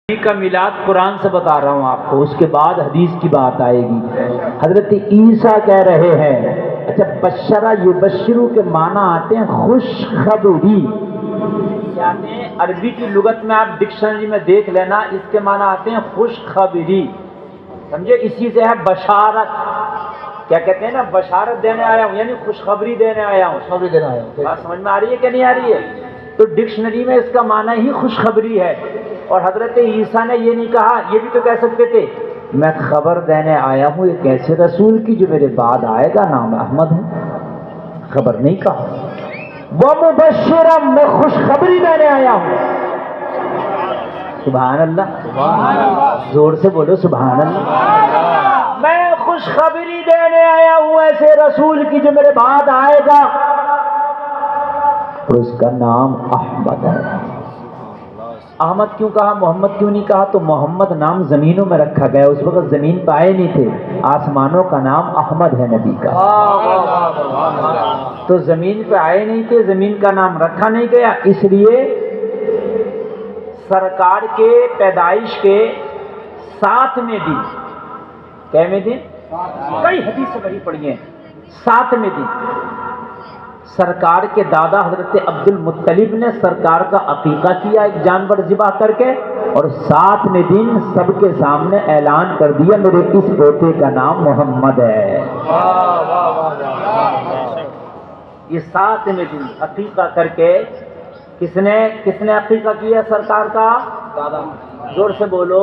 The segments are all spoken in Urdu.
کا میلاد قرآن سے بتا رہا ہوں آپ کو، اس کے بعد حدیث کی بات آئے گی۔ حضرت عیسیٰ کہہ رہے ہیں، اچھا بشرا یبشرو کے معنی آتے ہیں خوشخبری، یعنی عربی کی لغت میں آپ ڈکشنری میں دیکھ لینا، اس کے معنی آتے ہیں خوشخبری، سمجھے؟ اسی سے ہے بشارت، کیا کہتے ہیں نا، بشارت دینے آیا ہوں، یعنی خوشخبری دینے آیا ہوں، خوشخبری دینے آیا ہوں۔ بات سمجھ میں آ رہی ہے کہ نہیں آ رہی ہے؟ تو ڈکشنری میں اس کا معنی ہی خوشخبری ہے۔ اور حضرت عیسیٰ نے یہ نہیں کہا، یہ بھی تو کہہ سکتے تھے میں خبر دینے آیا ہوں ایک ایسے رسول کی جو میرے بعد آئے گا، نام احمد ہے، خبر نہیں کہا۔ وَمُبَشِّرًا، میں خوشخبری دینے آیا ہوں۔ سبحان اللہ، زور سے بولو سبحان اللہ۔ میں خوشخبری دینے آیا ہوں ایسے رسول کی جو میرے بعد آئے گا، اور اس کا نام احمد ہے۔ احمد کیوں کہا، محمد کیوں نہیں کہا؟ تو محمد نام زمینوں میں رکھا گیا، اس وقت زمین پہ آئے نہیں تھے، آسمانوں کا نام احمد ہے نبی کا، تو زمین پہ آئے نہیں تھے، زمین کا نام رکھا نہیں گیا، اس لیے سرکار کے پیدائش کے 7ویں دن، کیویں دن؟ کئی حدیثیں بڑی پڑی ہیں، 7ویں دن سرکار کے دادا حضرت عبد المطلب نے سرکار کا عقیقہ کیا ایک جانور ذبح کر کے، اور 7ویں دن سب کے سامنے اعلان کر دیا میرے اس بیٹے کا نام محمد ہے۔ یہ 7ویں دن عقیقہ کر کے کس نے عقیقہ کیا سرکار کا؟ دادا، زور سے بولو،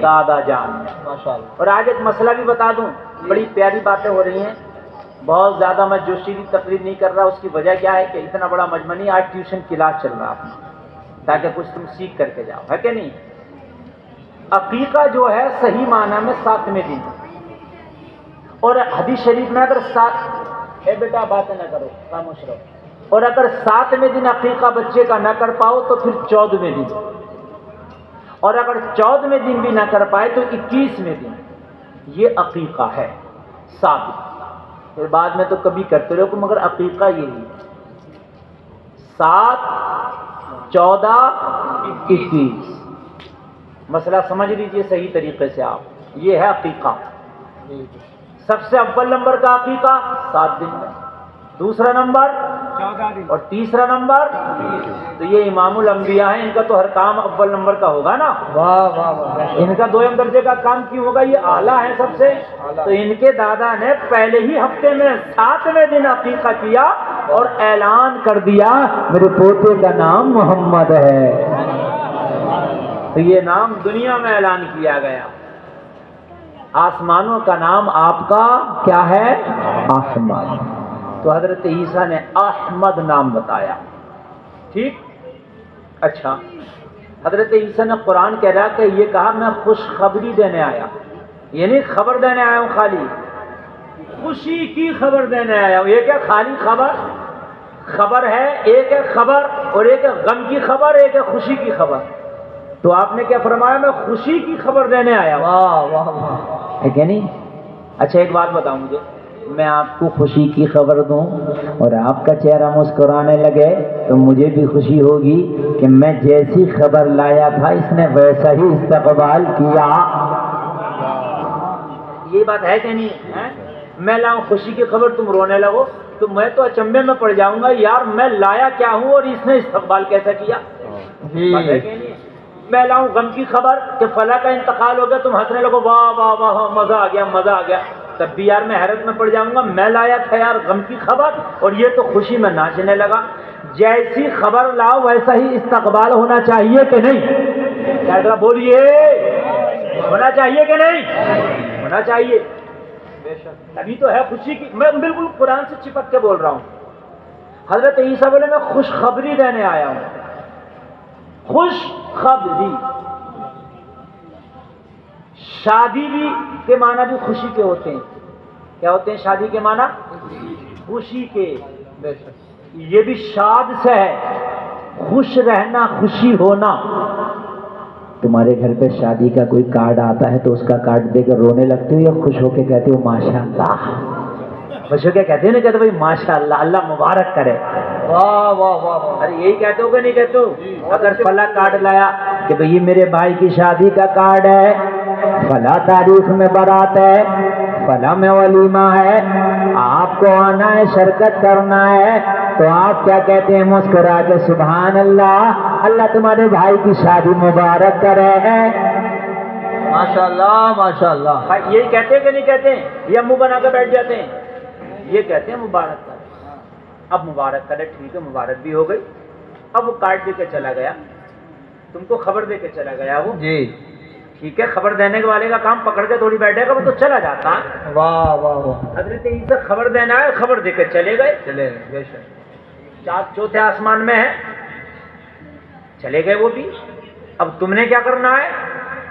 دادا جان۔ اور آج ایک مسئلہ بھی بتا دوں، بڑی پیاری باتیں ہو رہی ہیں، بہت زیادہ میں جوشیلی تقریر نہیں کر رہا، اس کی وجہ کیا ہے کہ اتنا بڑا مجمع نہیں، آج ٹیوشن کلاس چل رہا ہے، تاکہ کچھ تم سیکھ کر کے جاؤ، ہے کہ نہیں؟ عقیقہ جو ہے صحیح معنی میں 7ویں دن، اور حدیث شریف میں اگر اے بیٹا باتیں نہ کرو، خاموش رہو، اور اگر 7ویں دن عقیقہ بچے کا نہ کر پاؤ تو پھر 14ویں دن، اور اگر 14ویں دن بھی نہ کر پائے تو 21ویں دن، یہ عقیقہ ہے ثابت۔ پھر بعد میں تو کبھی کرتے رہو، مگر عقیقہ یہی 7، 14، 21، مسئلہ سمجھ لیجئے صحیح طریقے سے آپ، یہ ہے عقیقہ۔ سب سے اول نمبر کا عقیقہ 7 دن میں، دوسرا نمبر 14 دن، اور تیسرا نمبر، تو یہ امام الانبیاء ہیں، ان کا تو ہر کام اول نمبر کا ہوگا نا، ان کا 2م درجے کا کام کیوں ہوگا؟ یہ اعلیٰ ہیں سب سے، تو ان کے دادا نے پہلے ہی ہفتے میں 7ویں دن عقیقہ کیا اور اعلان کر دیا میرے پوتے کا نام محمد ہے، تو یہ نام دنیا میں اعلان کیا گیا۔ آسمانوں کا نام آپ کا کیا ہے؟ احمد، تو حضرت عیسیٰ نے احمد نام بتایا، ٹھیک؟ اچھا، حضرت عیسیٰ نے قرآن کہہ رہا کہ یہ کہا میں خوشخبری دینے آیا، یعنی خبر دینے آیا ہوں، خالی خوشی کی خبر دینے آیا ہوں۔ یہ کیا خالی خبر ہے، ایک ہے خبر اور ایک ہے غم کی خبر، ایک ہے خوشی کی خبر، تو آپ نے کیا فرمایا؟ میں خوشی کی خبر دینے آیا ہوں۔ واہ واہ واہ، ہے کہ نہیں؟ اچھا ایک بات بتاؤں، مجھے میں آپ کو خوشی کی خبر دوں اور آپ کا چہرہ مسکرانے لگے تو مجھے بھی خوشی ہوگی کہ میں جیسی خبر لایا تھا اس نے ویسا ہی استقبال کیا۔ یہ بات ہے کہ نہیں ہے؟ میں لاؤں خوشی کی خبر، تم رونے لگو تو میں تو اچنبھے میں پڑ جاؤں گا، یار میں لایا کیا ہوں اور اس نے استقبال کیسا کیا؟ بات ہے کہ نہیں؟ میں لاؤں غم کی خبر کہ فلاں کا انتقال ہو گیا، تم ہنسنے لگو، واہ واہ واہ مزہ آ گیا مزہ آ گیا، تب بھی یار میں حیرت میں پڑ جاؤں گا، میں لایا تھا یار غم کی خبر اور یہ تو خوشی میں ناچنے لگا۔ جیسی خبر لاؤ ویسا ہی استقبال ہونا چاہیے کہ نہیں؟ کیا بولیے، ہونا چاہیے کہ نہیں؟ ہونا چاہیے، تبھی تو ہے خوشی کی۔ میں بالکل قرآن سے چپک کے بول رہا ہوں۔ حضرت عیسیٰ بولے میں خوشخبری دینے آیا ہوں، خوشخبری۔ شادی بھی کے معنی بھی خوشی کے ہوتے ہیں، کیا ہوتے ہیں شادی کے معنی؟ خوشی کے، یہ بھی شاد سے ہے، خوش رہنا، خوشی ہونا۔ تمہارے گھر پہ شادی کا کوئی کارڈ آتا ہے تو اس کا کارڈ دے کر رونے لگتے ہو یا خوش ہو کے کہتے ہو ماشاءاللہ؟ خوش ہو کے کہتے ہو نا، کہتے بھائی ماشاءاللہ، اللہ مبارک کرے، واہ واہ واہ، ارے یہی کہتے ہو کہ نہیں کہتے ہو؟ اگر فلاں کارڈ لایا کہ بھئی یہ میرے بھائی کی شادی کا کارڈ ہے، فلاں تاریخ میں بارات ہے، فلاں میں ولیمہ ہے، آپ کو آنا ہے، شرکت کرنا ہے، تو آپ کیا کہتے ہیں مسکرا کے سبحان اللہ، اللہ تمہارے بھائی کی شادی مبارک کرے ہے؟ ماشاءاللہ ماشاءاللہ. یہی کہتے ہیں کہ نہیں کہتے ہیں؟ یہ منہ بنا کے بیٹھ جاتے ہیں، یہ کہتے ہیں مبارک کرے. اب مبارک کرے، ٹھیک ہے مبارک بھی ہو گئی. اب وہ کارڈ دے کے چلا گیا، تم کو خبر دے کے چلا گیا وہ، جی ٹھیک ہے، خبر دینے والے کا کام پکڑ کے تھوڑی بیٹھے گا، وہ تو چلا جاتا. واہ واہ واہ. حضرت عیسیٰ خبر دینا ہے، خبر دے کے چلے گئے. چلے بے شک. چوتھے آسمان میں ہے، چلے گئے وہ بھی. اب تم نے کیا کرنا ہے؟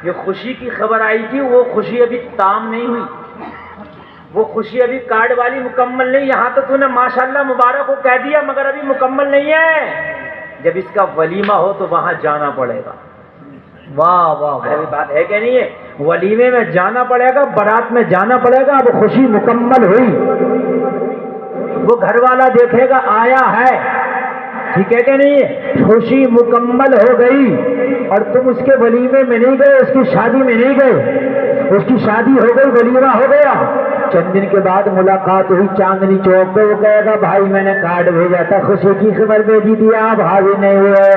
یہ خوشی کی خبر آئی تھی، وہ خوشی ابھی تام نہیں ہوئی، وہ خوشی ابھی کارڈ والی مکمل نہیں. یہاں تو نے ماشاءاللہ مبارک کو کہہ دیا، مگر ابھی مکمل نہیں ہے. جب اس کا ولیمہ ہو تو وہاں جانا پڑے گا. واہ واہ ابھی واہ. بات ہے کہ نہیں ہے؟ ولیمے میں جانا پڑے گا، بارات میں جانا پڑے گا. اب خوشی مکمل ہوئی، وہ گھر والا دیکھے گا آیا ہے، ٹھیک ہے کہ نہیں ہے؟ خوشی مکمل ہو گئی اور تم اس کے ولیمے میں نہیں گئے، اس کی شادی میں نہیں گئے. اس کی شادی ہو گئی، ولیمہ ہو گیا. چند دن کے بعد ملاقات ہوئی چاندنی چوک پہ. وہ کہے گا بھائی میں نے کارڈ بھیجا تھا، خوشی کی خبر بھیجی تھی، آپ حاضر نہیں ہوئے.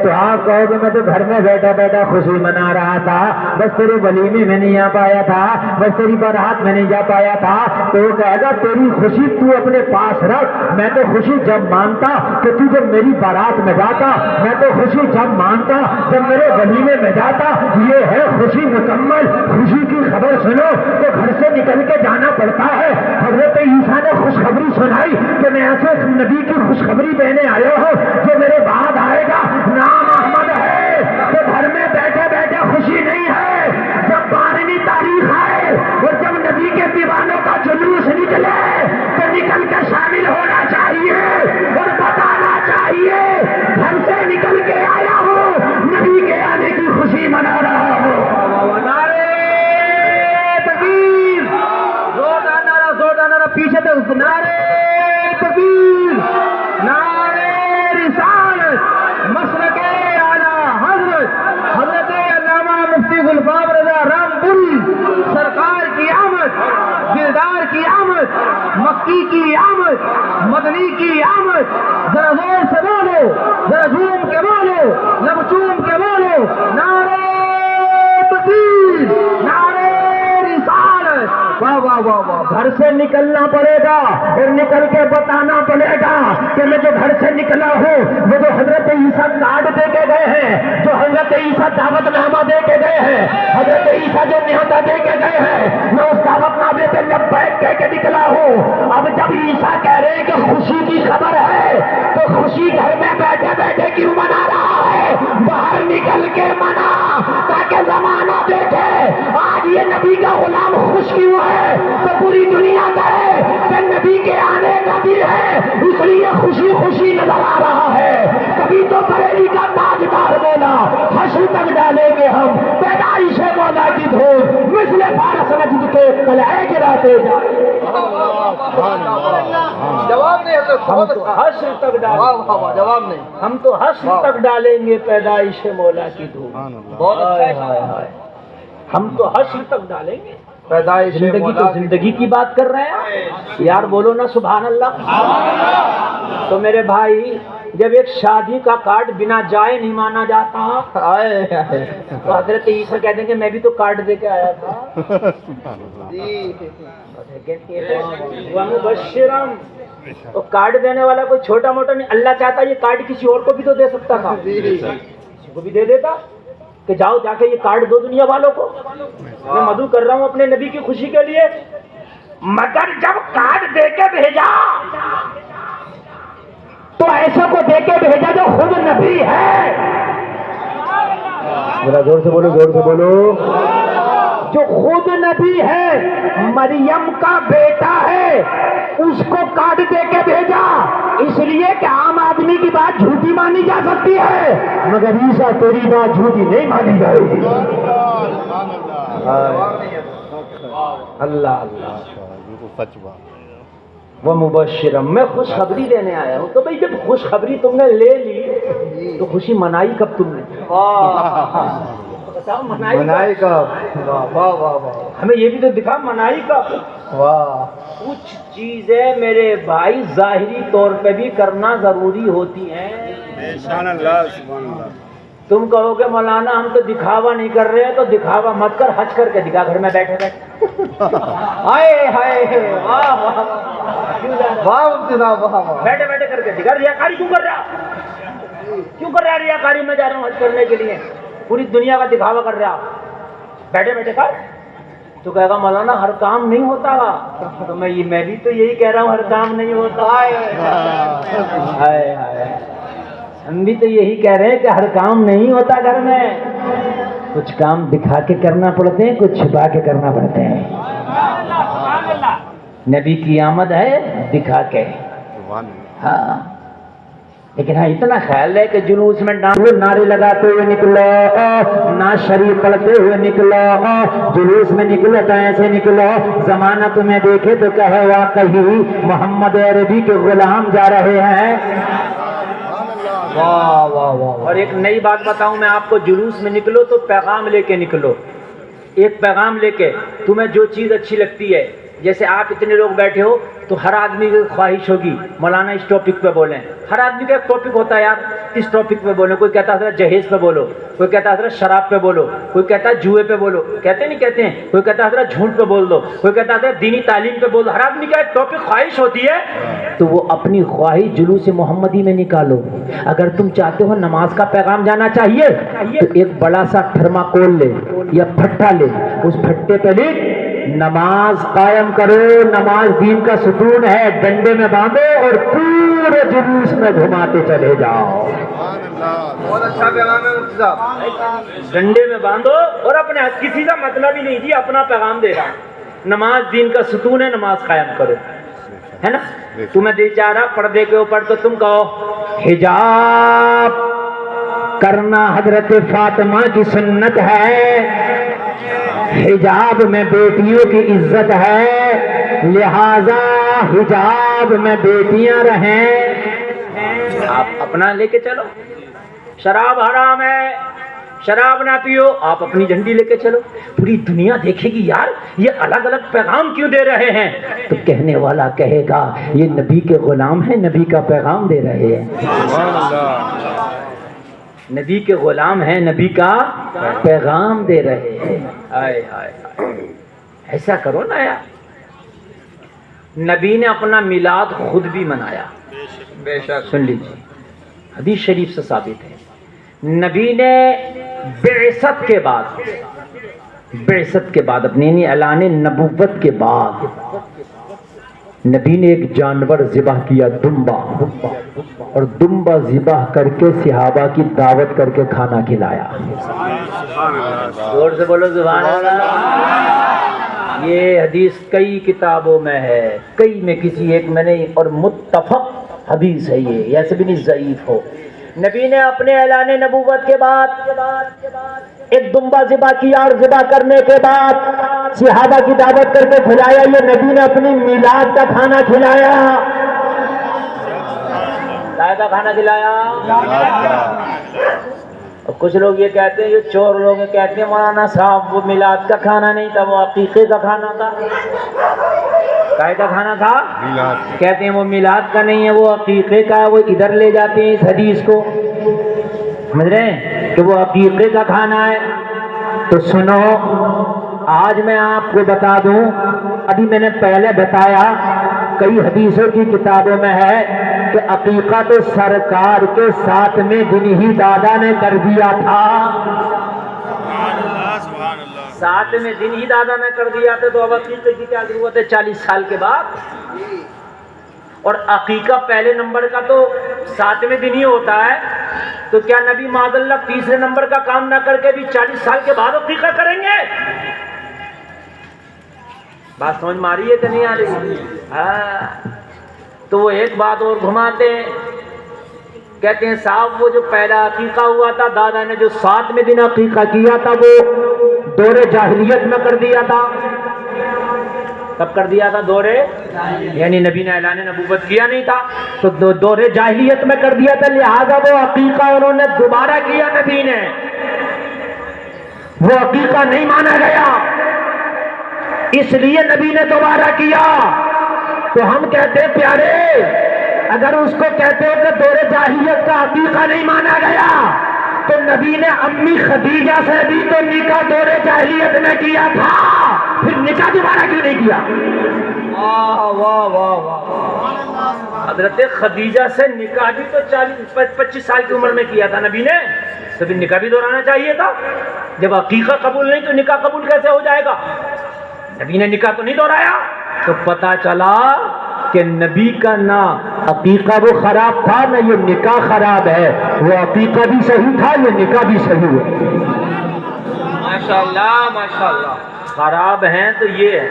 تو آپ کہو گے میں تو گھر میں بیٹھا بیٹھا خوشی منا رہا تھا، بس تیرے ولیمے میں نہیں آ پایا تھا، بس تیری بارات میں نہیں جا پایا تھا. تو وہ کہے گا تیری خوشی تو اپنے پاس رکھ، میں تو خوشی جب مانتا کہ تو جب میری بارات میں جاتا، میں تو خوشی جب مانتا جب میرے ولیمے میں جاتا. یہ ہے خوشی مکمل. خوشی کی خبر سنو تو گھر سے نکل کے جانا پڑتا ہے. حضرت عیسیٰ نے خوشخبری سنائی کہ میں ایسے نبی کی خوشخبری دینے آیا ہوں جو میرے بعد آئے گا، نام احمد ہے. تو گھر میں بیٹھے بیٹھے خوشی نہیں ہے. جب 12ویں تاریخ آئے اور جب نبی کے دیوانوں کا جلوس نکلے تو نکل کے شامل ہونا چاہیے اور بتانا چاہیے گھر سے نکل کے آیا ہوں، نبی کے آنے کی خوشی منا رہا ہوں. نعرے تکبیر. زوردار نعرہ پیچھے تک. نعرے تکبیر، نعرے رسالت، مسلک اعلیٰ حضرت حضرت علامہ مفتی گلفام رضا رامپوری سرکار کی آمد، دلدار کی آمد، مکی کی آمد، مدنی کی آمد. ذرا زور سے بولو، ذرا جھوم کے بولو، لب چوم کے بولو. نعرے تکبیر، نعرے رسالت. واہ واہ واہ واہ. گھر سے نکلنا پڑے گا اور نکل کے بتانا پڑے گا کہ میں جو گھر سے نکلا ہوں، وہ جو حضرت عیسیٰ کارڈ دے کے گئے ہیں، جو حضرت عیسیٰ دعوت نامہ دے کے گئے ہیں، حضرت عیسیٰ جو نیوتا دے کے گئے ہیں، میں اس دعوت نامے پہ لبیک کہہ کے نکلا ہوں. اب جب عیسیٰ کہہ رہے ہیں کہ خوشی کی خبر ہے تو خوشی گھر میں بیٹھے بیٹھے کیوں منا رہا ہے؟ باہر نکل کے منا تاکہ زمانہ دیکھے آج یہ نبی کا غلام خوش کیوں ہے. تو پوری دنیا کہے کہ نبی کے آنے کا دن ہے، اس لیے خوشی خوشی نظر آ رہا ہے. کبھی تو بریلی کا تاجدار بولا حشر تک ڈالیں گے ہم پیدائش مولا کی دھوم، مثل فارس نجد کے قلعے گراتے جائیں. جواب نہیں ہے ہم تو حشر تک ڈالیں گے، جواب نہیں. ہم تو حشر تک ڈالیں گے پیدائش مولا کی دھوم. بہت اچھا ہے. ہائے ہائے. ہم تو حشر تک ڈالیں گے. پیدائش زندگی تو زندگی کی بات کر رہے ہیں یار، بولو نا سبحان اللہ. تو میرے بھائی جب ایک شادی کا کارڈ بنا جائے نہیں مانا جاتا تو حضرت عیسیٰ کہتے ہیں کہ میں بھی تو کارڈ دے کے آیا تھا. وَمُبَشِّرًا، تو کارڈ دینے والا کوئی چھوٹا موٹا نہیں. اللہ چاہتا یہ کارڈ کسی اور کو بھی تو دے سکتا تھا، کسی کو بھی دے دیتا کہ جاؤ جا کے یہ کارڈ دو دنیا والوں کو. میں مدعو کر رہا ہوں اپنے نبی کی خوشی کے لیے. مگر جب کارڈ دے کے بھیجا تو ایسا کو دے کے بھیجا جو خود نبی ہے. ذرا زور سے بولو، زور سے بولو. جو خود نبی ہے، مریم کا بیٹا ہے، اس کو کارڈ دے کے بھیجا. اس لیے کہ عام آدمی کی بات جھوٹی مانی جا سکتی ہے مگر عیسیٰ تیری بات جھوٹی نہیں مانی جائے گی. اللہ اللہ. وہ مبشرم، میں خوشخبری دینے آیا ہوں. تو بھئی جب خوشخبری تم نے لے لی تو خوشی منائی کب تم نے؟ بتاؤ منائی منائی کب؟ واہ واہ واہ واہ ہمیں یہ بھی تو دکھا منائی کب. واہ. کچھ چیزیں میرے بھائی ظاہری طور پہ بھی کرنا ضروری ہوتی ہیں. سبحان اللہ سبحان اللہ. تم کہو کہ مولانا ہم تو دکھاوا نہیں کر رہے ہیں، تو دکھاوا مت کر، حج کر کے دکھا گھر میں بیٹھے بیٹھے. ہائے ہائے واہ واہ واہ مفتی صاحب واہ واہ. بیٹھے بیٹھے کر کے دکھا. ریاکاری کیوں کر رہا؟ کیوں کر رہا ریاکاری؟ میں جا رہا ہوں حج کرنے کے لیے، پوری دنیا کا دکھاوا کر رہا. بیٹھے بیٹھے کر. تو کہے گا مولانا ہر کام نہیں ہوتا گا. تو میں بھی تو یہی کہہ رہا ہوں، ہر کام نہیں ہوتا. ہائے ہائے ہم بھی تو یہی کہہ رہے ہیں کہ ہر کام نہیں ہوتا گھر میں. کچھ کام دکھا کے کرنا پڑتے ہیں، کچھ چھپا کے کرنا پڑتے ہیں. نبی کی آمد ہے دکھا کے. ہاں لیکن ہاں اتنا خیال ہے کہ جلوس میں نعرے لگاتے ہوئے نکلو، نعت شریف پڑھتے ہوئے نکلو، جلوس میں نکلو تو ایسے نکلو زمانہ تمہیں دیکھے تو کہے واقعی محمد عربی کے غلام جا رہے ہیں. واہ واہ واہ. اور ایک نئی بات بتاؤں میں آپ کو، جلوس میں نکلو تو پیغام لے کے نکلو. ایک پیغام لے کے. تمہیں جو چیز اچھی لگتی ہے، جیسے آپ اتنے لوگ بیٹھے ہو تو ہر آدمی کی خواہش ہوگی مولانا اس ٹاپک پہ بولیں. ہر آدمی کا ایک ٹاپک ہوتا ہے یار، اس ٹاپک پہ بولیں. کوئی کہتا ہے حضرت جہیز پہ بولو، کوئی کہتا ہے حضرت شراب پہ بولو، کوئی کہتا ہے جوئے پہ بولو، کہتے نہیں کہتے ہیں. کوئی کہتا ہے حضرت جھوٹ پہ بول دو، کوئی کہتا ہے حضرت دینی تعلیم پہ بول دو. ہر آدمی کا ایک ٹاپک خواہش ہوتی ہے، تو وہ اپنی خواہش جلوس محمدی میں نکالو. اگر تم چاہتے ہو نماز کا پیغام جانا چاہیے تو ایک بڑا سا تھرماکول لے یا پھٹا لے، اس پھٹے پہ لکھ نماز قائم کرو، نماز دین کا ستون ہے، ڈنڈے میں باندھو اور پورے جلوس میں گھماتے چلے جاؤ. بہت اچھا پیغام ہے مفتی صاحب. ڈنڈے میں باندھو اور اپنے کسی کا مطلب ہی نہیں جی، اپنا پیغام دے رہا. نماز دین کا ستون ہے، نماز قائم کرو، ہے نا. تمہیں دل چاہ رہا پردے کے اوپر تو تم کہو حجاب کرنا حضرت فاطمہ کی سنت ہے، حجاب میں بیٹیوں کی عزت ہے، لہذا حجاب میں بیٹیاں رہیں. آپ اپنا لے کے چلو. شراب حرام ہے، شراب نہ پیو، آپ اپنی جھنڈی لے کے چلو. پوری دنیا دیکھے گی یار یہ الگ الگ پیغام کیوں دے رہے ہیں. تو کہنے والا کہے گا یہ نبی کے غلام ہیں، نبی کا پیغام دے رہے ہیں. نبی کے غلام ہیں، نبی کا پیغام دے رہے ہیں. آئے آئے ایسا کرو نا یار. نبی نے اپنا میلاد خود بھی منایا. بے شک. سن لیجیے، حدیث شریف سے ثابت ہے. نبی نے بعثت کے بعد اپنی یعنی اعلان نبوت کے بعد نبی نے ایک جانور ذبح کیا، دمبا، اور دمبا ذبح کر کے صحابہ کی دعوت کر کے کھانا کھلایا. زور سے بولو سبحان اللہ. یہ حدیث کئی کتابوں میں ہے، کئی میں کسی ایک میں نہیں، اور متفق حدیث ہے یہ، ایسے بھی نہیں ضعیف ہو. نبی نے اپنے اعلان نبوت کے بعد ایک دمبا ذبح کیا، اور ذبح کرنے کے بعد صحابہ کی دعوت کر کے کھلایا. یہ نبی نے اپنی میلاد کا کھانا کھلایا. کا کھانا کھلایا. اور کچھ لوگ یہ کہتے ہیں، یہ چور لوگ یہ کہتے ہیں مولانا صاحب وہ میلاد کا کھانا نہیں تھا، وہ عقیقے کا کھانا تھا. کائے کا کھانا تھا؟ کہتے ہیں وہ میلاد کا نہیں ہے، وہ عقیقے کا ہے. وہ ادھر لے جاتے ہیں اس حدیث کو، سمجھ رہے ہیں کہ وہ عقیقے کا کھانا ہے. تو سنو، آج میں آپ کو بتا دوں، ابھی میں نے پہلے بتایا کئی حدیثوں کی کتابوں میں ہے کہ عقیقہ تو سرکار کے 7ویں دن ہی دادا نے کر دیا تھا. 7ویں دن ہی دادا نے کر دیا تھا، تو اب عقیقے کی کیا ضرورت ہے 40 سال کے بعد. اور عقیقہ پہلے نمبر کا تو 7ویں دن ہی ہوتا ہے، تو کیا نبی معاذ اللہ تیسرے نمبر کا کام نہ کر کے بھی 40 سال کے بعد عقیقہ کریں گے؟ بات سمجھ میں آ رہی ہے کہ نہیں آ رہی؟ ہاں. تو وہ ایک بات اور گھماتے ہیں، کہتے ہیں صاحب وہ جو پہلا عقیقہ ہوا تھا دادا نے جو 7ویں دن عقیقہ کیا تھا وہ دور جاہلیت میں کر دیا تھا. کب کر دیا تھا؟ دورے یعنی نبی نے اعلان نبوت کیا نہیں تھا تو دورے جاہلیت میں کر دیا تھا، لہذا وہ عقیقہ انہوں نے دوبارہ کیا، نبی نے وہ عقیقہ نہیں مانا گیا، اس لیے نبی نے دوبارہ کیا۔ تو ہم کہتے ہیں پیارے، اگر اس کو کہتے ہو کہ دور جاہلیت کا عقیقہ نہیں مانا گیا تو نبی نے امی خدیجہ سے بھی تو نکاح دور جاہلیت میں کیا تھا، پھر نکاح دوبارہ کیوں نہیں کیا؟ حضرت خدیجہ سے نکاح بھی تو 25 سال کی عمر میں کیا تھا نبی نے، تو پھر نکاح بھی دہرانا چاہیے تھا۔ جب عقیقہ قبول نہیں تو نکاح قبول کیسے ہو جائے گا؟ نبی نے نکاح تو نہیں دہرایا، تو پتا چلا کہ نبی کا نہ عقیقہ وہ خراب تھا نہ یہ نکاح خراب ہے، وہ عقیقہ بھی صحیح تھا، یہ نکاح بھی صحیح ہے۔ ماشاءاللہ ماشاءاللہ۔ خراب ہیں تو یہ ہے،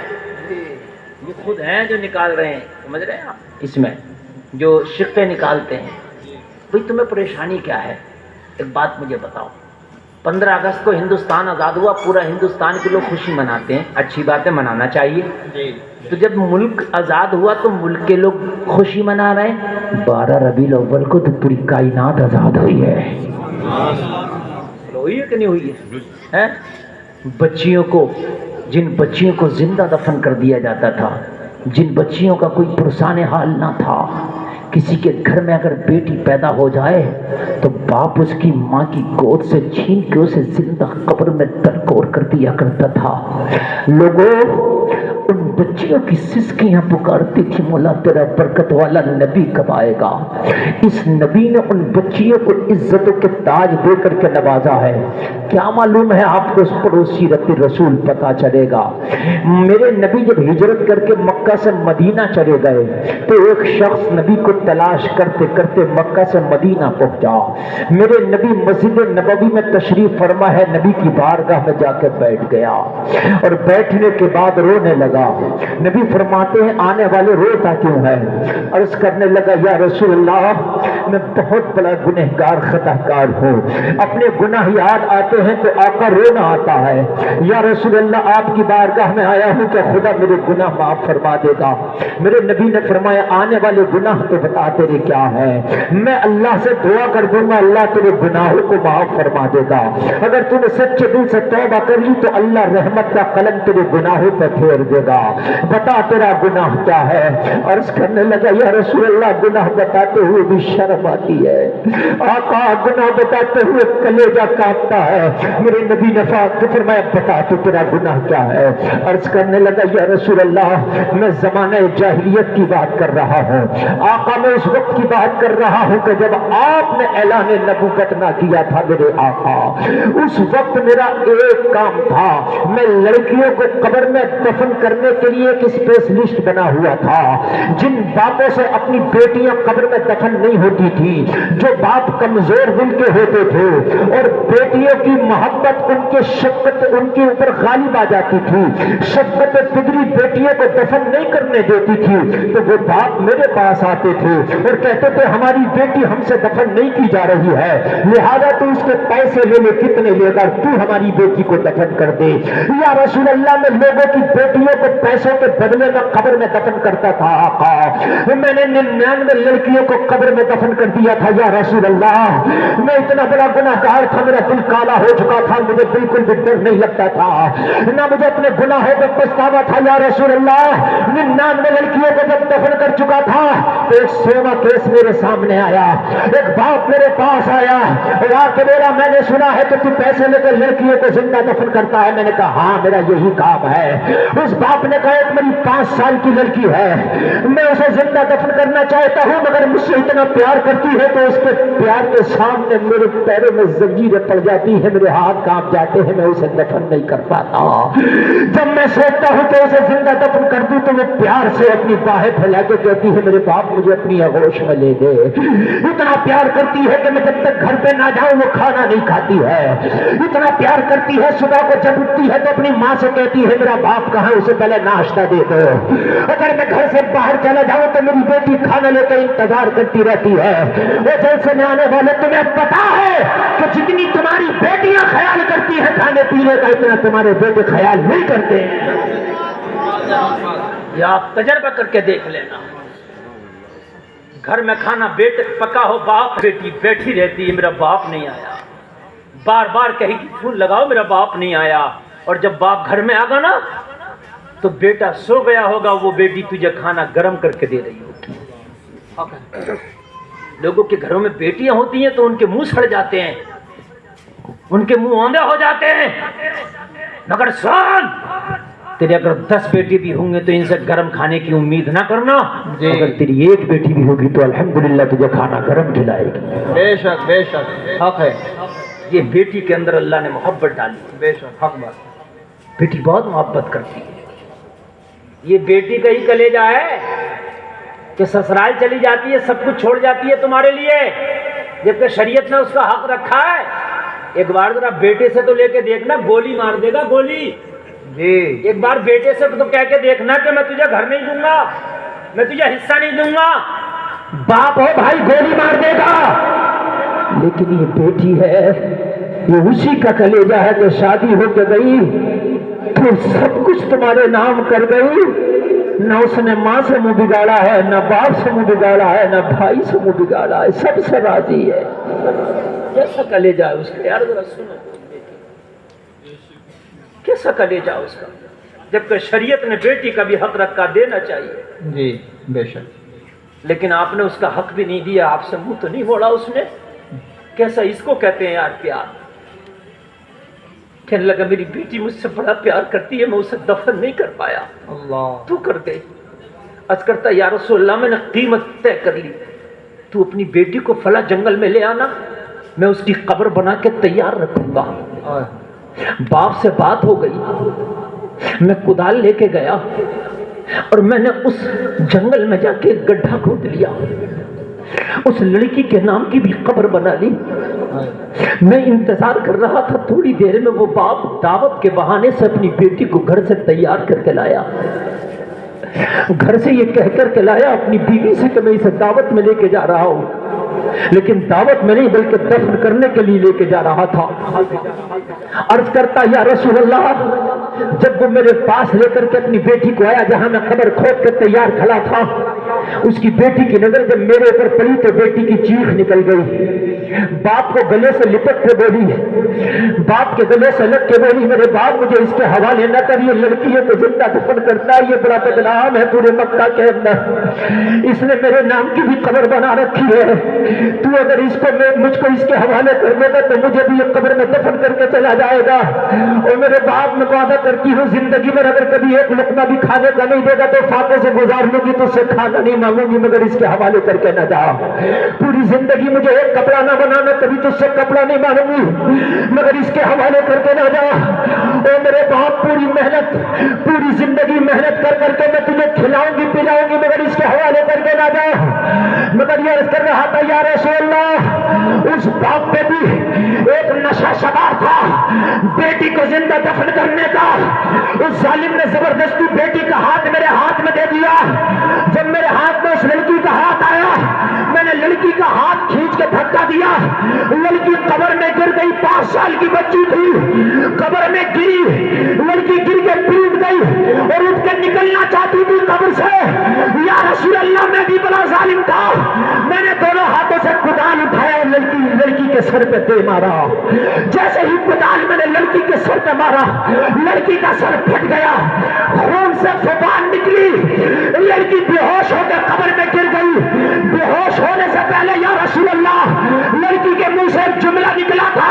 یہ خود ہیں جو نکال رہے ہیں، سمجھ رہے ہیں آپ؟ اس میں جو شقیں نکالتے ہیں، بھئی تمہیں پریشانی کیا ہے؟ ایک بات مجھے بتاؤ، 15 اگست کو ہندوستان آزاد ہوا، پورا ہندوستان کے لوگ خوشی مناتے ہیں، اچھی بات ہے، منانا چاہیے۔ تو جب ملک آزاد ہوا تو ملک کے لوگ خوشی منا رہے ہیں، 12 ربیع الاول کو تو پوری کائنات آزاد ہوئی ہے، ہوئی ہے کہ نہیں ہوئی ہے؟ بچیوں کو، جن بچیوں کو زندہ دفن کر دیا جاتا تھا، جن بچیوں کا کوئی پرسان حال نہ تھا، کسی کے گھر میں اگر بیٹی پیدا ہو جائے تو باپ اس کی ماں کی گود سے چھین کے اسے زندہ قبر میں درکور کر دیا کرتا تھا۔ لوگوں، ان بچیوں کی سسکیاں پکارتی تھی، مولا تیرا برکت والا نبی کب آئے گا؟ اس نبی نے ان بچیوں کو عزتوں کے تاج دے کر کے نوازا ہے۔ کیا معلوم ہے آپ کو اس پڑوسی رسول پتا چلے گا؟ میرے نبی جب ہجرت کر کے مکہ سے مدینہ چلے گئے تو ایک شخص نبی کو تلاش کرتے کرتے مکہ سے مدینہ پہنچا۔ میرے نبی مسجد نبوی میں تشریف فرما ہے، نبی کی بارگاہ میں جا کے بیٹھ گیا اور بیٹھنے کے بعد رونے لگا۔ نبی فرماتے ہیں آنے والے روتا کیوں ہے؟ عرض کرنے لگا یا رسول اللہ، میں بہت بڑا گنہگار خطا کار ہوں، اپنے گناہ یاد آتے ہیں تو آقا رونا آتا ہے۔ یا رسول اللہ، آپ کی بارگاہ میں آیا ہوں کہ خدا میرے گناہ معاف فرما دے گا۔ میرے نبی نے فرمایا آنے والے گناہ تو بتا تیرے کیا ہے، میں اللہ سے دعا کر دوں گا، اللہ تیرے گناہوں کو معاف فرما دے گا۔ اگر تم نے سچے دل سے توبہ کر لی تو اللہ رحمت کا قلم تیرے گناہوں پہ پھیر دے گا، بتا تیرا گناہ کیا ہے؟ عرض کرنے لگا یا رسول اللہ، گناہ بتاتے ہوئے بھی شرم آتی ہے، آقا گناہ بتاتے ہوئے کلیجہ کانپتا ہے۔ میرے نبی نے فرمایا بتا تو تیرا گناہ کیا ہے؟ عرض کرنے لگا یا رسول اللہ، میں زمانہ جاہلیت کی بات کر رہا ہوں، آقا میں اس وقت کی بات کر رہا ہوں کہ جب آپ نے اعلان نبوت نہ کیا تھا میرے آقا، اس وقت میرا ایک کام تھا، میں لڑکیوں کو قبر میں دفن کرنے کے لیے ایک اسپیشلسٹ بنا ہوا تھا۔ جن باپوں سے اپنی بیٹیاں قبر میں دفن نہیں ہوتی تھی، جو باپ کمزور دل کے ہوتے تھے اور بیٹیوں کی محبت، ان کے شفقت ان کے اوپر غالب آ جاتی تھی، شفقت فطری بیٹیوں کو دفن نہیں کرنے دیتی تھی، تو وہ باپ میرے پاس آتے تھے اور کہتے تھے ہماری بیٹی ہم سے دفن نہیں کی جا رہی ہے، لہذا تو اس کے پیسے لے لے، کتنے لے گا، تو ہماری بیٹی کو دفن کر دے۔ یا رسول اللہ، میں لوگوں کی بیٹیوں کو پیسوں کے بدلے میں قبر میں دفن کرتا تھا آقا، میں نے 99 لڑکیوں کو قبر میں دفن کر دیا تھا۔ یا رسول اللہ، میں اتنا بڑا گناہگار تھا، میرا دل کالا ہو چکا تھا، مجھے بالکل بھی ڈر نہیں لگتا تھا، نہ مجھے اپنے گناہوں پہ پچھتاوا تھا۔ یا رسول اللہ، 99 لڑکیوں کو جب دفن کر چکا تھا تو ایک 100واں کیس میرے سامنے آیا، ایک باپ میرے پاس آیا اور آ کے میرا میں نے سنا ہے کہ تو پیسے لے کر لڑکیوں کو زندہ دفن کرتا ہے۔ میں نے کہا ہاں میرا یہی کام ہے۔ اس باپ نے کہا ایک میری 5 سال کی لڑکی ہے، میں اسے زندہ دفن کرنا چاہتا ہوں، مگر مجھ سے اتنا پیار کرتی ہے تو اس کے پیار کے سامنے میرے پیروں میں زنجیریں پڑ جاتی ہیں، میرے ہاتھ کانپ جاتے ہیں، میں اسے دفن نہیں کر پاتا۔ جب میں سوچتا ہوں کہ اسے زندہ دفن کر دوں تو وہ پیار سے اپنی باہیں پھیلا کے کہتی ہے میرے باپ مجھے اپنی آغوش میں لے دے۔ اتنا پیار کرتی ہے کہ میں جب تک گھر پہ نہ جاؤں وہ کھانا نہیں کھاتی ہے، اتنا پیار کرتی ہے، صبح کو جب اٹھتی ہے تو اپنی ماں سے کہتی ہے میرا باپ کہاں، اسے پہلے ناشتہ دے دو۔ اگر میں گھر سے باہر چلا جاؤں تو میری بیٹی کھانا لے کر انتظار کرتی رہتی ہے۔ وہ جلسے میں آنے والے تمہیں پتا ہے کہ جتنی تمہاری بیٹیاں خیال کرتی ہیں کھانے پینے کا، اتنا تمہارے بیٹے خیال نہیں کرتے۔ یہ آپ تجربہ کر کے دیکھ لینا. گھر میں کھانا پکا ہو، باپ بیٹی بیٹھی رہتی ہے، میرا باپ نہیں آیا. بار بار کہے گی فون لگاؤ، میرا باپ نہیں آیا. اور جب باپ گھر میں آگا نا تو بیٹا سو گیا ہوگا، وہ بیٹی تجھے کھانا گرم کر کے دے رہی ہوگی. لوگوں کے گھروں میں بیٹیاں ہوتی ہیں تو ان کے منہ سڑ جاتے ہیں، ان کے منہ اوندے ہو جاتے ہیں. مگر سن، تیرے اگر 10 بیٹی بھی ہوں گے تو ان سے گرم کھانے کی امید نہ کرنا. اگر تیری ایک بیٹی بھی ہوگی تو الحمدللہ تجھے کھانا گرم کھلائے گی. بے شک حق ہے. یہ بیٹی کے اندر اللہ نے محبت ڈالی. بے شک حق بات. بیٹی بہت محبت کرتی ہے. یہ بیٹی کا ہی کلیجہ ہے کہ سسرال چلی جاتی ہے، سب کچھ چھوڑ جاتی ہے تمہارے لیے، جبکہ شریعت نے اس کا حق رکھا ہے. ایک بار ذرا بیٹے سے تو لے کے دیکھنا، گولی مار دے گا گولی. جی ایک بار بیٹے سے تو کہہ کے دیکھنا کہ میں تجھے گھر نہیں دوں گا، میں تجھے حصہ نہیں دوں گا. باپ ہو بھائی گولی مار دے گا، لیکن یہ بیٹی ہے، یہ اسی کا کلیجہ ہے جو شادی ہو کے گئی تو سب کچھ تمہارے نام کر گئی. نہ اس نے ماں سے منہ بگاڑا ہے، نہ باپ سے منہ بگاڑا ہے، نہ بھائی سے منہ بگاڑا ہے، سب سے راضی ہے. کیسا کلیجہ ہے اس کا یار، ذرا سنو. کیسا کلیجہ ہے اس کا، جبکہ شریعت نے بیٹی کا بھی حق رکھا، دینا چاہیے. جی بے شک. لیکن آپ نے اس کا حق بھی نہیں دیا، آپ سے منہ تو نہیں موڑا اس نے. کیسا اس کو کہتے ہیں یار پیار. کہنے لگا میری بیٹی مجھ سے بڑا پیار کرتی ہے، میں اسے دفن نہیں کر پایا، اللہ تو کر دے. عرض کرتا یا رسول اللہ میں نے قیمت طے کر لی، تو اپنی بیٹی کو فلاں جنگل میں لے آنا، میں اس کی قبر بنا کے تیار رکھوں گا. باپ سے بات ہو گئی، میں کدال لے کے گیا اور میں نے اس جنگل میں جا کے گڈھا کھود لیا، اس لڑکی کے نام کی بھی قبر بنا لی. میں انتظار کر رہا تھا، تھوڑی دیر میں وہ باپ دعوت کے بہانے سے اپنی بیٹی کو گھر سے تیار کر کے لایا. گھر سے یہ کہہ کر کے لایا اپنی بیوی سے کہ میں اسے دعوت میں لے کے جا رہا ہوں، لیکن دعوت میں نہیں بلکہ دفن کرنے کے لیے لے کے جا رہا تھا. عرض کرتا یا رسول اللہ، جب وہ میرے پاس لے کر کے اپنی بیٹی کو آیا جہاں میں قبر کھود کے تیار کھڑا تھا، اس کی بیٹی کی نظر جب میرے اوپر پڑی تو بیٹی کی چیخ نکل گئی. باپ کو گلے سے لپٹ کے بولی، باپ کے گلے سے لگ کے بولی میرے باپ مجھے اس کے حوالے نہ کر، یہ لڑکیوں کو زندہ دفن کرتا ہے، یہ بڑا بدنام ہے پورے مکہ کے اندر، اس نے میرے نام کی بھی قبر بنا رکھی ہے. تو اگر اس کو مجھ کو اس کے حوالے کر دے گا تو مجھے بھی یہ قبر میں دفن کر کے چلا جائے گا. اور میرے باپ میں وعدہ کرتی ہوں زندگی میں اگر کبھی ایک لقمہ بھی کھانے کا نہیں دے گا تو فاقے سے گزار لوں گی، تو اس سے کھانا نہیں مانگوں گی مگر اس کے حوالے کر کے نہ جا. پوری زندگی مجھے ایک کپڑا نہ بنانا، کبھی تو اس سے کپڑا نہیں مانوں گی مگر اس کے حوالے کر کے نہ جا. اور میرے باپ پوری محنت، پوری زندگی محنت کر کر کے میں تجھے کھلاؤں گی پلاؤں گی مگر اس کے حوالے کر کے نہ جا. مگر یہ عرض کر رہا تھا یا رسول اللہ، اس باپ پہ بھی ایک نشہ سوار تھا بیٹی کو زندہ دفن کرنے کا. اس ظالم نے زبردستی بیٹی کا ہاتھ میرے ہاتھ میں دے دیا. جب میرے ہاتھ میں اس لڑکی کا ہاتھ آیا، میں نے لڑکی کا ہاتھ کھینچ کے دھکا دیا، لڑکی قبر میں گر گئی. 5 سال کی بچی تھی، قبر میں گری، لڑکی گر کے ٹوٹ گئی اور اٹھ کے نکلنا چاہتی تھی قبر سے. یا رسول اللہ میں بھی بڑا ظالم تھا، میں نے دونوں ہاتھوں سے کدال اٹھایا اور لڑکی کے سر پہ دے مارا. جیسے ہی کدال میں نے لڑکی کے سر پہ مارا، لڑکی کا سر پھٹ گیا، خون سے زبان نکلی، لڑکی بے ہوش ہو کے قبر میں گر گئی. بے ہوش ہونے سے پہلے یا رسول اللہ لڑکی کے منہ سے ایک جملہ نکلا تھا،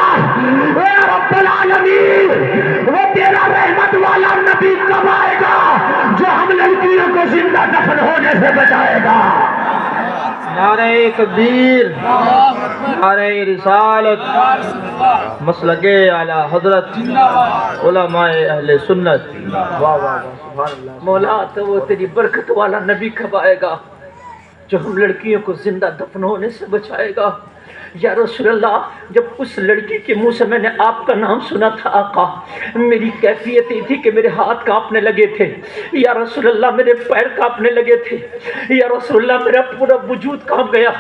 اے رب العالمین، وہ تیرا رحمت والا نبی کب آئے گا جو ہم لڑکیوں کو زندہ دفن ہونے سے بچائے گا. نعرہ تکبیر، نعرہ رسالت، مسلک اعلی حضرت، علماء اہل سنت. واہ واہ واہ سبحان اللہ. مولا تو وہ تیری برکت والا نبی کب آئے گا جو ہم لڑکیوں کو زندہ دفن ہونے سے بچائے گا. یا رسول اللہ، جب اس لڑکی کے منہ سے میں نے آپ کا نام سنا تھا آقا، میری کیفیت یہ تھی کہ میرے ہاتھ کانپنے لگے تھے. یا رسول اللہ میرے پیر کانپنے لگے تھے. یا رسول اللہ میرا پورا وجود کانپ گیا.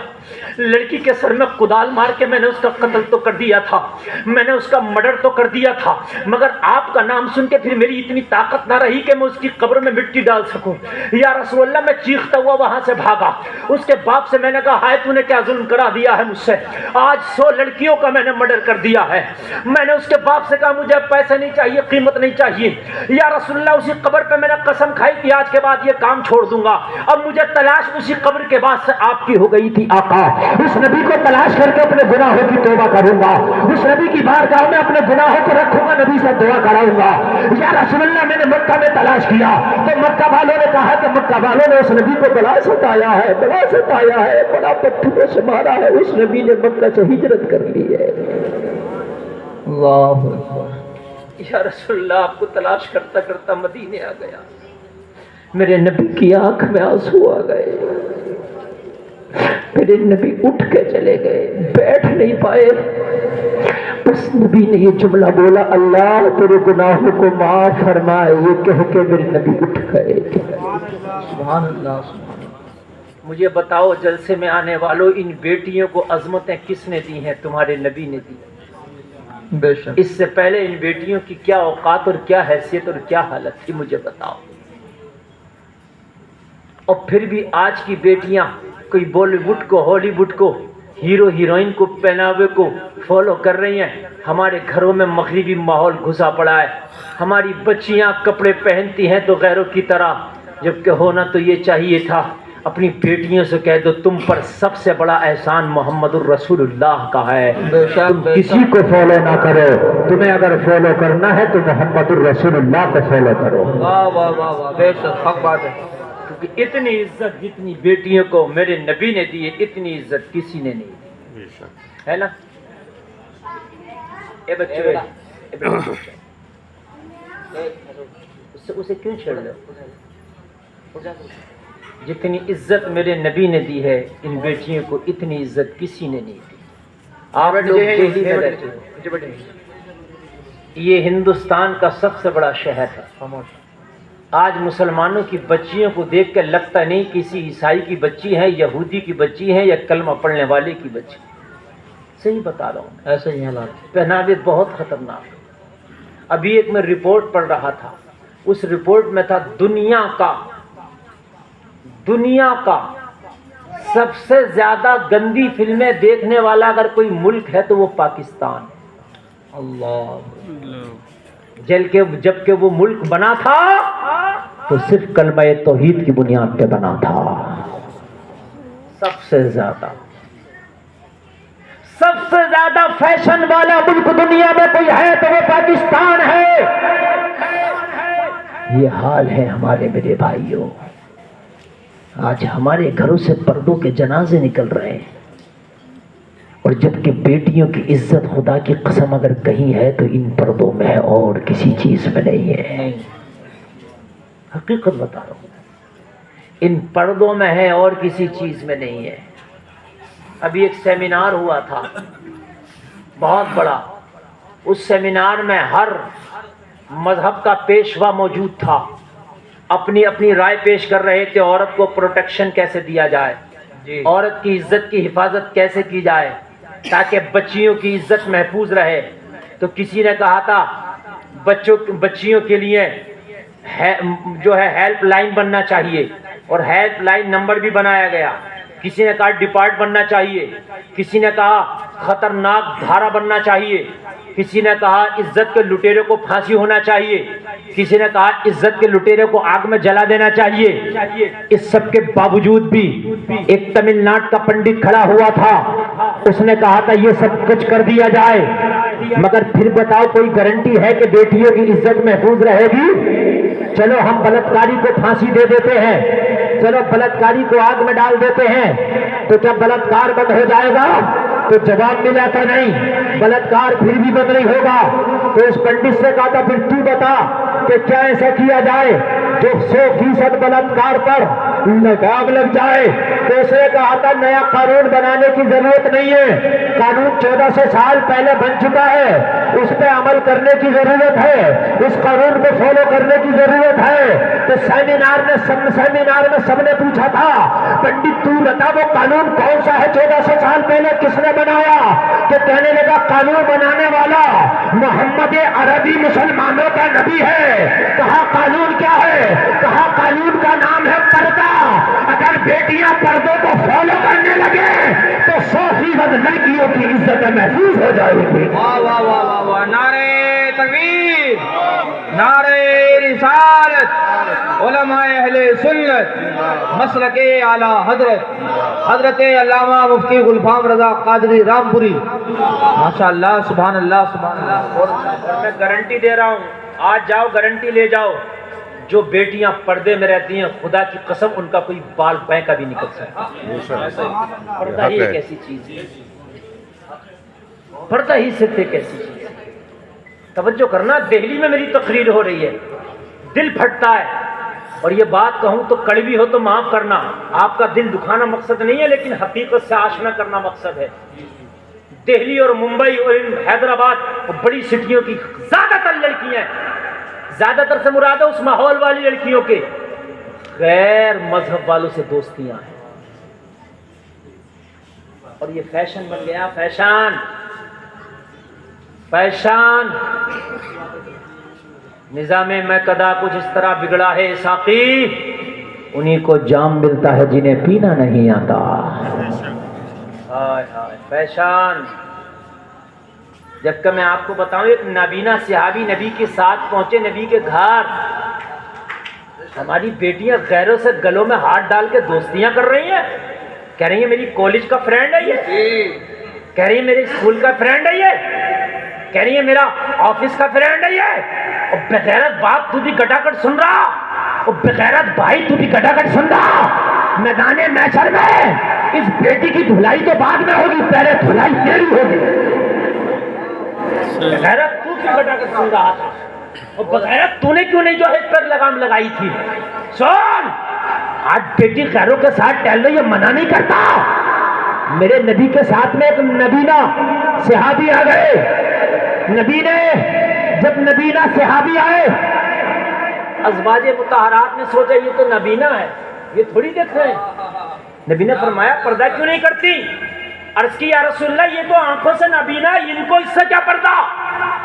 لڑکی کے سر میں کدال مار کے میں نے اس کا قتل تو کر دیا تھا, میں نے اس کا مرڈر تو کر دیا تھا, مگر آپ کا نام سن کے پھر میری اتنی طاقت نہ رہی کہ میں اس کی قبر میں مٹی ڈال سکوں. یا رسول اللہ, میں چیختا ہوا وہاں سے بھاگا. اس کے باپ سے میں نے کہا, ہائے تو نے کیا ظلم کرا دیا ہے مجھ سے, آج 100 لڑکیوں کا میں نے مرڈر کر دیا ہے. میں نے اس کے باپ سے کہا, مجھے پیسے نہیں چاہیے, قیمت نہیں چاہیے. یا رسول اللہ, اسی قبر پہ میں نے قسم کھائی کہ آج کے بعد یہ کام چھوڑ دوں گا. اب مجھے تلاش اسی قبر کے بعد سے آپ کی ہو گئی تھی آقا. اس نبی کو تلاش کر کے اپنے گناہوں کی توبہ کروں گا, اس نبی کی بارگاہ میں اپنے گناہوں کو رکھوں گا, نبی سے دعا کراؤں گا. یا رسول اللہ, میں نے مکہ میں تلاش کیا تو مکہ والوں نے کہا کہ مکہ والوں نے اس نبی کو بلا ستایا ہے, بلا ستایا ہے, بڑا پتھروں سے مارا ہے. اس نبی نے مکہ سے ہجرت کر لی ہے. اللہ اکبر. یا رسول اللہ, آپ کو تلاش کرتا کرتا مدینے آ گیا. میرے نبی کی آنکھ میں آنسو آ گئے. میرے نبی اٹھ کے چلے گئے, بیٹھ نہیں پائے. بس نبی نے یہ جملہ بولا, اللہ تیرے گناہوں کو معاف فرمائے. یہ کہہ کے میرے نبی اٹھ گئے. سبحان اللہ. مجھے بتاؤ جلسے میں آنے والوں, ان بیٹیوں کو عظمتیں کس نے دی ہیں؟ تمہارے نبی نے دی. بے شک. اس سے پہلے ان بیٹیوں کی کیا اوقات اور کیا حیثیت اور کیا حالت تھی, مجھے بتاؤ. اور پھر بھی آج کی بیٹیاں کوئی بالی ووڈ کو, ہالی ووڈ کو, ہیرو ہیروئن کو, پہناوے کو فالو کر رہی ہیں. ہمارے گھروں میں مغربی ماحول گھسا پڑا ہے. ہماری بچیاں کپڑے پہنتی ہیں تو غیروں کی طرح, جبکہ ہونا تو یہ چاہیے تھا اپنی بیٹیوں سے کہہ دو, تم پر سب سے بڑا احسان محمد الرسول اللہ کا ہے. تم کسی کو فالو نہ کرو, تمہیں اگر فالو کرنا ہے تو محمد الرسول اللہ کو فالو کرو. واہ واہ واہ واہ, بے شک حق بات ہے. کیونکہ اتنی عزت جتنی بیٹیوں کو میرے نبی نے دی ہے, اتنی عزت کسی نے نہیں دی, ہے نا. اے بچے, اسے کیوں چھیڑ لو؟ جتنی عزت میرے نبی نے دی ہے ان بیٹیوں کو, اتنی عزت کسی نے نہیں دی. آپ لوگ دہلی میں رہتے ہو, یہ ہندوستان کا سب سے بڑا شہر ہے. آج مسلمانوں کی بچیوں کو دیکھ کے لگتا نہیں کسی عیسائی کی بچی ہے, یہودی کی بچی ہے, یا کلمہ پڑھنے والے کی بچی. صحیح بتا رہا ہوں, ایسے ہی حالات. پہناوے بہت خطرناک. ابھی ایک میں رپورٹ پڑھ رہا تھا, اس رپورٹ میں تھا دنیا کا سب سے زیادہ گندی فلمیں دیکھنے والا اگر کوئی ملک ہے تو وہ پاکستان. اللہ. جبکہ وہ ملک بنا تھا تو صرف کلمہ توحید کی بنیاد پہ بنا تھا. سب سے زیادہ فیشن والا ملک دنیا میں کوئی ہے تو وہ پاکستان ہے. یہ حال ہے ہمارے میرے بھائیوں. آج ہمارے گھروں سے پردوں کے جنازے نکل رہے ہیں, اور جبکہ بیٹیوں کی عزت خدا کی قسم اگر کہیں ہے تو ان پردوں میں ہے, اور کسی چیز میں نہیں ہے. حقیقت بتا رہا ہوں, ان پردوں میں ہے اور کسی چیز میں نہیں ہے. ابھی ایک سیمینار ہوا تھا بہت بڑا, اس سیمینار میں ہر مذہب کا پیشوا موجود تھا. اپنی رائے پیش کر رہے تھے, عورت کو پروٹیکشن کیسے دیا جائے, عورت کی عزت کی حفاظت کیسے کی جائے تاکہ بچیوں کی عزت محفوظ رہے. تو کسی نے کہا تھا بچیوں کے لیے جو ہے ہیلپ لائن بننا چاہیے, اور ہیلپ لائن نمبر بھی بنایا گیا. کسی نے کہا ڈپارٹ بننا چاہیے, کسی نے کہا خطرناک دھارا بننا چاہیے, کسی نے کہا عزت کے لٹیرے کو پھانسی ہونا چاہیے, کسی نے کہا عزت کے لٹیرے کو آگ میں جلا دینا چاہیے. اس سب کے باوجود بھی ایک تمل ناڈو کا پنڈت کھڑا ہوا تھا, اس نے کہا تھا یہ سب کچھ کر دیا جائے, مگر پھر بتاؤ کوئی گارنٹی ہے کہ بیٹیوں کی عزت محفوظ رہے گی؟ چلو ہم بلاత్కాری کو پھانسی دے دیتے ہیں, چلو بلاత్కాری کو آگ میں ڈال دیتے ہیں, تو کیا بلاత్کار بند ہو جائے گا؟ تو جواب ملا تھا نہیں, بلاత్کار پھر بھی بند نہیں ہوگا. تو اس پنڈت سے کہا تھا پھر تو بتا کہ کیا ایسا کیا جائے جو 100% بلاత్کار پر لگام لگ جائے. تو اس نے کہا تھا نیا قانون بنانے کی ضرورت نہیں ہے, قانون 1400 سال پہلے بن چکا ہے, اس پہ عمل کرنے کی ضرورت ہے, اس قانون کو فالو کرنے کی ضرورت ہے. تو سیمینار میں سب نے پوچھا تھا پنڈت تو بتا وہ قانون کون سا ہے 1400 سال پہلے کس نے بنایا؟ کہ کہنے لگا قانون بنانے والا محمد عربی مسلمانوں کا نبی ہے. کہا قانون کیا ہے؟ کہا قانون کا نام ہے پردہ. اگر بیٹیاں پردوں کو فالو کرنے لگے تو 100% لڑکیوں کی عزت محفوظ ہو جائے گی. واہ واہ واہ واہ واہ, نعرہ تکبیر, نعرہ رسالت, علماء اہل سنت, مسلک اعلیٰ حضرت علامہ مفتی گلفام رضا قادری رامپوری. ماشاءاللہ, سبحان اللہ, سبحان اللہ. اور میں گارنٹی دے رہا ہوں, آج جاؤ گارنٹی لے جاؤ, جو بیٹیاں پردے میں رہتی ہیں خدا کی قسم ان کا کوئی بال بیں کا بھی نکل سکتا. پردہ ہی ایک ایسی چیز ہے, پردہ ہی صرف ایک ایسی چیز ہے. توجہ کرنا, دہلی میں میری تقریر ہو رہی ہے, دل پھٹتا ہے, اور یہ بات کہوں تو کڑوی ہو تو معاف کرنا, آپ کا دل دکھانا مقصد نہیں ہے, لیکن حقیقت سے آشنا کرنا مقصد ہے. دہلی اور ممبئی اور حیدرآباد بڑی سٹیوں کی زیادہ تر لڑکیاں, زیادہ تر سے مراد ہے اس ماحول والی لڑکیوں کے غیر مذہب والوں سے دوستیاں ہیں. اور یہ فیشن بن گیا, فیشن. نظام میں قدا کچھ اس طرح بگڑا ہے ساقی, انہی کو جام ملتا ہے جنہیں پینا نہیں آتا. ہائے ہائے فیشن. جبکہ میں آپ کو بتاؤں, ایک نابینا صحابی نبی کے ساتھ پہنچے نبی کے گھر, ہماری بیٹیاں غیروں سے گلوں میں ہاتھ ڈال کے دوستیاں کر رہی ہیں. کہہ رہی ہیں میری کالج کا فرینڈ ہے یہ, کہہ رہی ہیں میرے اسکول کا فرینڈ ہے یہ, کہہ رہی ہے میرا آفس کا فرینڈ ہے یہ. اور بغیرت باپ تو بھی گٹاگٹ سن رہا, اور بغیرت بھائی تو بھی گٹاگٹ سن رہا. میدان محشر میں اس بیٹی کی دھلائی تو بعد میں ہوگی, پہلے دھلائی تیری ہوگی. بغیرت تو بھی گٹاگٹ سن رہا تھا, اور بغیرت تو نے کیوں نہیں جو ہے اس پر لگام لگائی تھی. سن, آج بیٹی غیروں کے ساتھ ٹہل رہی ہے, منع نہیں کرتا. میرے نبی کے ساتھ میں ایک نبینا صحابی آ گئے. جب نبینا صحابی آئے, ازواج مطہرات نے سوچا یہ تو نبینا ہے, یہ تھوڑی دیکھ رہے ہیں. نبی نے فرمایا پردہ کیوں نہیں کرتی؟ عرض کی یا رسول اللہ یہ تو آنکھوں سے نبینا, ان کو اس سے کیا پردہ,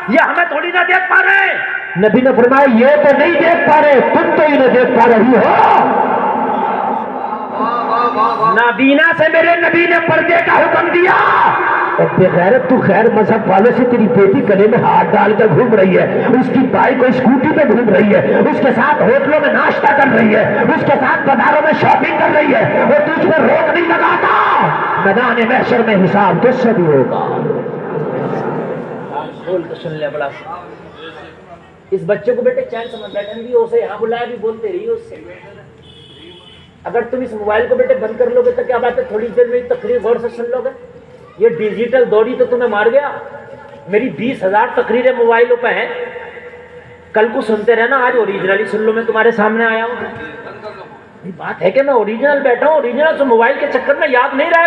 یہ ہمیں تھوڑی نہ دیکھ پا رہے ہیں. نبی نے فرمایا یہ تو نہیں دیکھ پا رہے, تم تو انہیں دیکھ پا رہی ہو. نابینا سے میرے نبی نے پردے کا حکم دیا. اور بغیرت تو خیر مذہب والے سے تیری بیٹی گلے میں ہاتھ ڈال کر گھوم رہی ہے, اس کی بائک اور اسکوٹی پہ گھوم رہی ہے, اس کے ساتھ ہوٹلوں میں ناشتہ کر رہی ہے, اس کے ساتھ بازاروں میں شاپنگ کر رہی ہے, اور تجھ پر روک نہیں لگاتا. میدان محشر میں حساب تجھ سے بھی ہوگا. کھول کے سن لے بڑا. اس بچے کو بیٹے چین سے بیٹھن بھی اسے یہاں بلایا بھی بولتے رہی اس سے. اگر تم اس موبائل کو بیٹے بند کر لو گے تو کیا بات ہے, تھوڑی دیر میں تقریر غور سے سن لو گے. یہ ڈیجیٹل دوڑی تو تمہیں مار گیا. میری 20,000 تقریریں موبائلوں پہ ہیں, کل کو سنتے رہنا, آج اوریجنلی سن لو. میں تمہارے سامنے آیا ہوں, بات ہے کہ میں اوریجنل بیٹھا ہوں, اوریجنل سے موبائل کے چکر میں یاد نہیں رہا.